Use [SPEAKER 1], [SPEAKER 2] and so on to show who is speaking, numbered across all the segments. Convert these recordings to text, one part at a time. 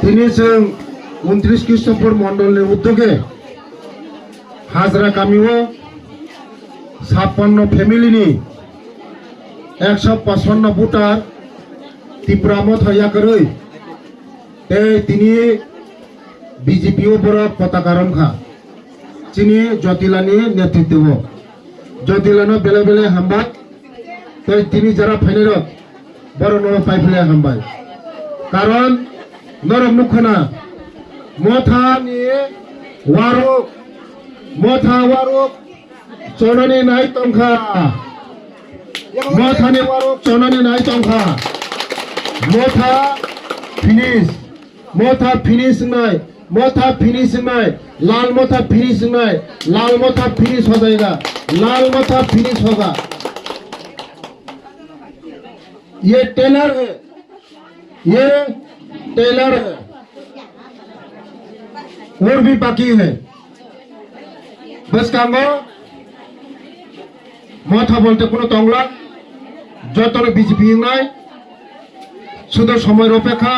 [SPEAKER 1] তিনি 29 খ্রিস্টপূর্ব মন্ডলের উদ্যোগে হাজরা কামিও 56 ফ্যামিলিনি 155 ভোটার তীব্রামত হইয়া করে তিনি বিজেপি বড় পতাকা রক্ষা চিনি জ্যোতিলানি নেতৃত্ব জ্যোতিলানো বেলে বেলে হামবা তিনি যারা ফাইনের বড় নর পাইফেলে হামবাই কারণ নরম মুখনা মথা নিয়ে ওয়ারক মথা ওয়ারক চননে নাই তংখা মথানে ওয়ারক চননে নাই তংখা মথা ফিনিশ নাই मोथा फिनिशिंग में लाल मोथा फिनिशिंग में लाल मोथा फिनिश हो जाएगा लाल मोथा फिनिश होगा। ये टेलर है और भी बाकी है बस काम मोथा बोलते कोनो तंगला যতন বিজেপি নাই শুধু সময়ের অপেক্ষা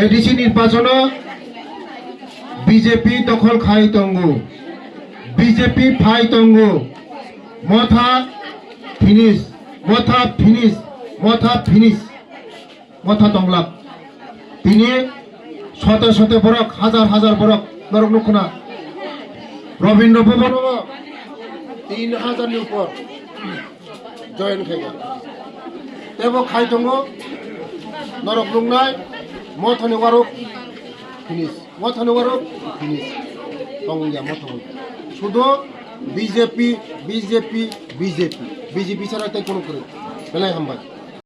[SPEAKER 1] এডিসি নির্বাচন বিজেপি দখল খাই তঙ্গু বিজেপি ফাই তঙ্গু মথা ফিনিশ মথা তংলা তিনি শত বরক হাজার বরক নরক নক্ষনা রবীন্দ্র ভবন 3000 উপর জয়েন খাইগা তেব খাই তঙ্গু নরক লুংনাই মথনে ওয়ারক ফিনিশ তংগিয়া মথ শুধু বিজেপি ছাড়া তাই কোনো করে বেলায় হামবাই।